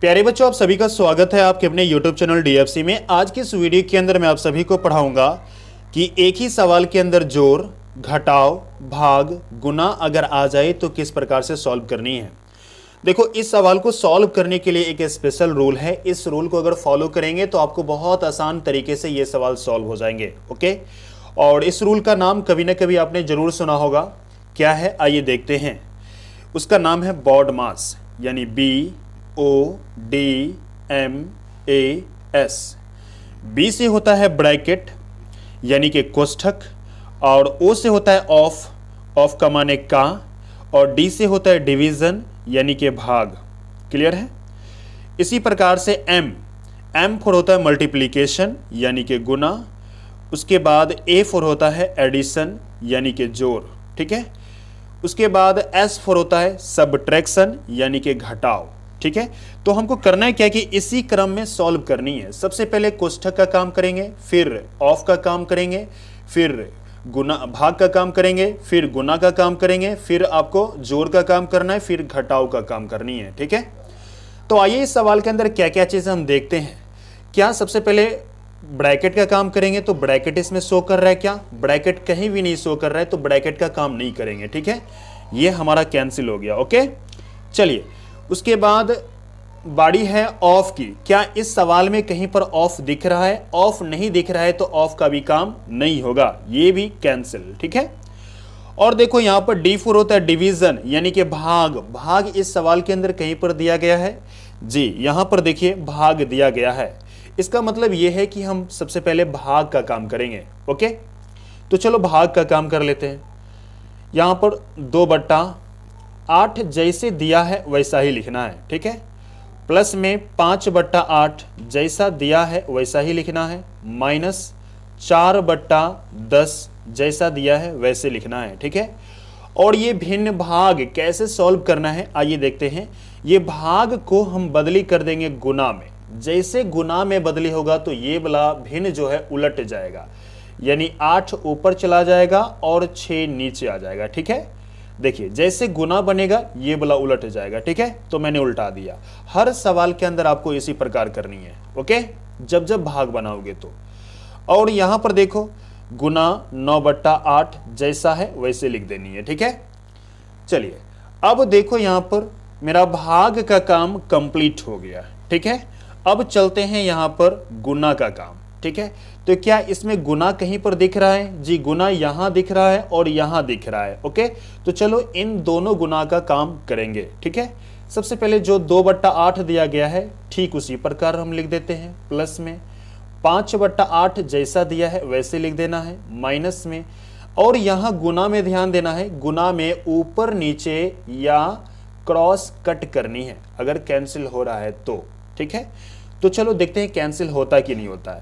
प्यारे बच्चों, आप सभी का स्वागत है आपके अपने YouTube चैनल DFC में। आज की इस वीडियो के अंदर मैं आप सभी को पढ़ाऊंगा कि एक ही सवाल के अंदर जोड़, घटाव, भाग, गुना अगर आ जाए तो किस प्रकार से सॉल्व करनी है। देखो, इस सवाल को सॉल्व करने के लिए एक स्पेशल रूल है। इस रूल को अगर फॉलो करेंगे तो आपको बहुत आसान तरीके से ये सवाल सॉल्व हो जाएंगे। ओके, और इस रूल का नाम कभी ना कभी आपने जरूर सुना होगा। क्या है, आइए देखते हैं। उसका नाम है बॉड मास, यानी BODMAS। बी से होता है ब्रैकेट यानी कि कोष्ठक, और ओ से होता है ऑफ का माने का, और डी से होता है डिवीजन यानी कि भाग। क्लियर है। इसी प्रकार से एम फॉर होता है मल्टीप्लिकेशन यानी कि गुना। उसके बाद ए फॉर होता है एडिशन यानी कि जोड़। ठीक है। उसके बाद एस फॉर होता है सबट्रैक्शन यानी कि घटाव। ठीक है। तो हमको करना है क्या कि इसी क्रम में सॉल्व करनी है। सबसे पहले कोष्ठक का काम करेंगे, फिर ऑफ का काम करेंगे, फिर गुना भाग का काम करेंगे, फिर गुना का काम करेंगे, फिर आपको जोड़ का काम करना है, फिर घटाव का काम करनी है। ठीक है। तो आइए इस सवाल के अंदर क्या क्या चीजें हम देखते हैं। क्या सबसे पहले ब्रैकेट का काम करेंगे तो ब्रैकेट इसमें शो कर रहा है क्या? ब्रैकेट कहीं भी नहीं शो कर रहा है तो ब्रैकेट का काम नहीं करेंगे। ठीक है, ये हमारा कैंसिल हो गया। ओके, चलिए उसके बाद बारी है ऑफ की। क्या इस सवाल में कहीं पर ऑफ दिख रहा है? ऑफ नहीं दिख रहा है तो ऑफ का भी काम नहीं होगा, ये भी कैंसिल। ठीक है। और देखो यहां पर डी फोर होता है डिवीजन यानी कि भाग इस सवाल के अंदर कहीं पर दिया गया है जी, यहां पर देखिए भाग दिया गया है। इसका मतलब यह है कि हम सबसे पहले भाग का काम करेंगे। ओके, तो चलो भाग का काम कर लेते हैं। यहां पर 2/8 जैसे दिया है वैसा ही लिखना है। ठीक है। प्लस में 5/8 जैसा दिया है वैसा ही लिखना है, माइनस 4/10 जैसा दिया है वैसे लिखना है। ठीक है। और ये भिन्न भाग कैसे सॉल्व करना है आइए देखते हैं। ये भाग को हम बदली कर देंगे गुना में। जैसे गुना में बदली होगा तो ये वाला भिन्न जो है उलट जाएगा, यानी 8 ऊपर चला जाएगा और 6 नीचे आ जाएगा। ठीक है। देखिए जैसे गुना बनेगा ये वाला उलट जाएगा। ठीक है, तो मैंने उल्टा दिया। हर सवाल के अंदर आपको इसी प्रकार करनी है। ओके, जब भाग बनाओगे तो। और यहां पर देखो गुना 9/8 जैसा है वैसे लिख देनी है। ठीक है। चलिए अब देखो यहां पर मेरा भाग का काम कंप्लीट हो गया। ठीक है। अब चलते हैं यहां पर गुना का काम। ठीक है। तो क्या इसमें गुना कहीं पर दिख रहा है? जी, गुना यहां दिख रहा है और यहां दिख रहा है। ओके, तो चलो इन दोनों गुना का काम करेंगे। ठीक है। सबसे पहले जो 2/8 दिया गया है ठीक उसी प्रकार हम लिख देते हैं। प्लस में 5/8 जैसा दिया है वैसे लिख देना है, माइनस में। और यहां गुना में ध्यान देना है, गुना में ऊपर नीचे या क्रॉस कट करनी है अगर कैंसिल हो रहा है तो। ठीक है। तो चलो देखते हैं कैंसिल होता कि नहीं होता है।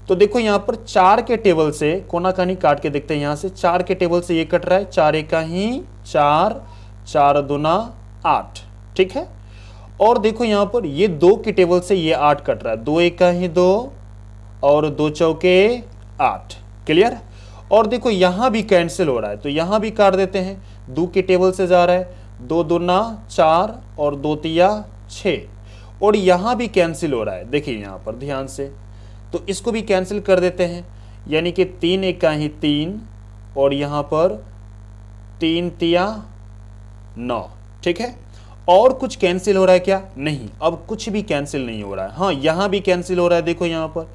तो देखो यहां पर 4 के टेबल से कोना कानी काट के देखते हैं। यहां से 4 के टेबल से ये कट रहा है, 4 एका ही 4, 4 दूना 8। ठीक है। और देखो यहां पर ये 2 के टेबल से ये 8 कट रहा है, 2 एका ही 2 और 2 चौके 8। क्लियर। और देखो यहां भी कैंसिल हो रहा है तो यहां भी काट देते हैं। 2 के टेबल से जा रहा है, 2 दूना 4 और 2 तिया 6। और यहां भी कैंसिल हो रहा है, देखिए यहां पर ध्यान से, तो इसको भी कैंसिल कर देते हैं, यानी कि 3 एका ही 3 और यहां पर 3 तिया 9। ठीक है। और कुछ कैंसिल हो रहा है क्या? नहीं, अब कुछ भी कैंसिल नहीं हो रहा है। हाँ, यहां भी कैंसिल हो रहा है। देखो यहां पर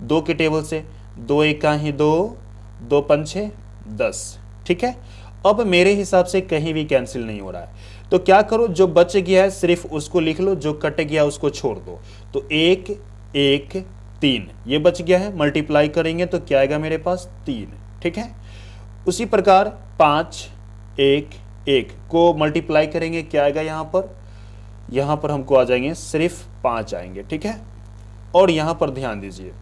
2 के टेबल से 2 एका ही 2, 2 पंछे 10। ठीक है। अब मेरे हिसाब से कहीं भी कैंसिल नहीं हो रहा है, तो क्या करो, जो बच गया है सिर्फ उसको लिख लो, जो कट गया उसको छोड़ दो। तो 1 1 3 ये बच गया है, मल्टीप्लाई करेंगे तो क्या आएगा मेरे पास? 3। ठीक है। उसी प्रकार 5 1 1 को मल्टीप्लाई करेंगे, क्या आएगा यहां पर हमको आ जाएंगे सिर्फ 5 आएंगे। ठीक है। और यहां पर ध्यान दीजिए,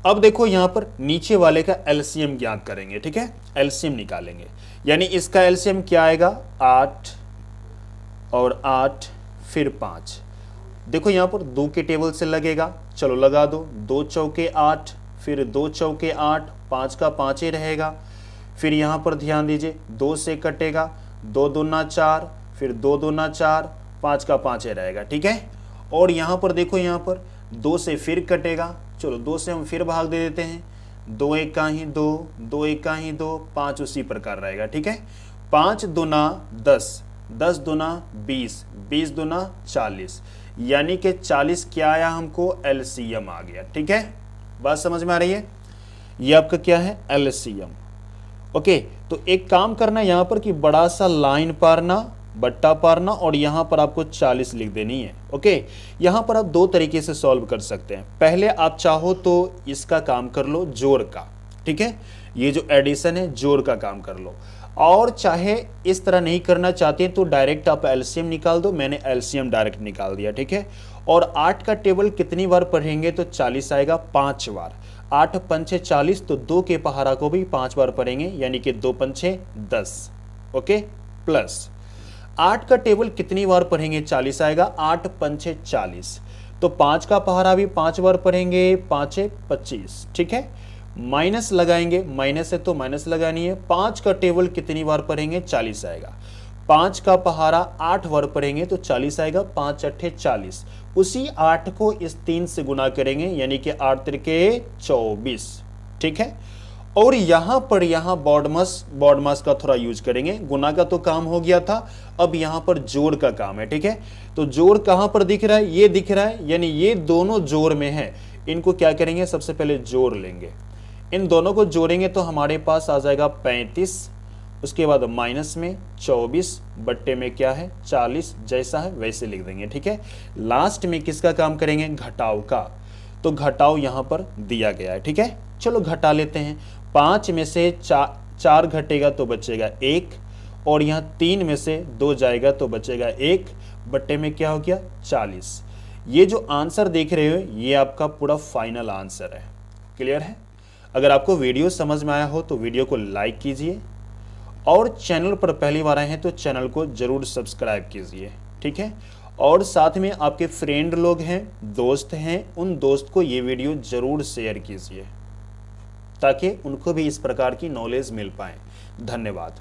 अब देखो यहां पर नीचे वाले का एलसीएम ज्ञात करेंगे। ठीक है, एलसीएम निकालेंगे, यानी इसका एलसीएम क्या आएगा? 8 और 8 फिर 5। देखो यहां पर 2 के टेबल से लगेगा, चलो लगा दो। 2 चौके 8 फिर 2 चौके 8, 5 का 5 ही रहेगा। फिर यहां पर ध्यान दीजिए 2 से कटेगा, 2 दूना 4 फिर 2 दूना 4 5 का 5 ही रहेगा, ठीक है। और यहाँ पर देखो, यहाँ पर 2 से फिर कटेगा, चलो 2 से हम फिर भाग दे देते हैं, 2 एक का ही 2, 2 एक का ही 2, 5 उसी प्रकार रहेगा, ठीक है। 5 दूना 10, 10 दूना 20, 20 दूना 40, यानी कि 40 क्या आया हमको, एलसीएम आ गया, ठीक है। बात समझ में आ रही है, ये आपका क्या है, एलसीएम। ओके, तो एक काम करना यहाँ पर कि बड़ा सा लाइन पारना, बट्टा पारना और यहाँ पर आपको 40 लिख देनी है। ओके, यहाँ पर आप दो तरीके से सॉल्व कर सकते हैं। पहले आप चाहो तो इसका काम कर लो, जोड़ का, ठीक है, ये जो एडिशन है जोड़ का काम कर लो। और चाहे इस तरह नहीं करना चाहते हैं तो डायरेक्ट आप एलसीएम निकाल दो, मैंने एलसीएम डायरेक्ट निकाल दिया, ठीक है। और 8 का टेबल कितनी बार पढ़ेंगे तो 40 आएगा, 5 बार। 8 पंचे 40, तो 2 के पहाड़ा को भी 5 बार पढ़ेंगे, यानी कि 2 पंचे 10। ओके, प्लस 8 का टेबल कितनी बार पढ़ेंगे, 40 आएगा, 8 पंचे 40, तो 5 का पहाड़ा भी 5 बार पढ़ेंगे, 5 25, ठीक है। माइनस लगाएंगे, माइनस है तो माइनस लगानी है। 5 का टेबल कितनी बार पढ़ेंगे, 40 आएगा। 5 का पहाड़ा 8 बार पढ़ेंगे तो 40 आएगा, 5 अट्ठे 40। उसी 8 को इस 3 से गुना करेंगे, यानी कि 8 त्रिके 24, ठीक है। और यहाँ पर बॉडमास का थोड़ा यूज करेंगे, गुना का तो काम हो गया था, अब यहाँ पर जोड़ का काम है, ठीक है। तो जोड़ कहाँ पर दिख रहा है, ये दिख रहा है, यानी ये दोनों जोड़ में है। इनको क्या करेंगे, सबसे पहले जोड़ लेंगे, इन दोनों को जोड़ेंगे तो हमारे पास आ जाएगा 35, उसके बाद माइनस में 24, बट्टे में क्या है 40, जैसा है वैसे लिख देंगे, ठीक है। लास्ट में किसका काम करेंगे, घटाव का, तो घटाव यहाँ पर दिया गया है, ठीक है। चलो घटा लेते हैं, 5 में से 4 घटेगा तो बचेगा 1, और यहाँ 3 में से 2 जाएगा तो बचेगा 1, बट्टे में क्या हो गया 40। ये जो आंसर देख रहे हो ये आपका पूरा फाइनल आंसर है। क्लियर है। अगर आपको वीडियो समझ में आया हो तो वीडियो को लाइक कीजिए, और चैनल पर पहली बार आए हैं तो चैनल को जरूर सब्सक्राइब कीजिए, ठीक है। और साथ में आपके फ्रेंड लोग हैं, दोस्त हैं, उन दोस्त को ये वीडियो जरूर शेयर कीजिए ताकि उनको भी इस प्रकार की नॉलेज मिल पाए। धन्यवाद।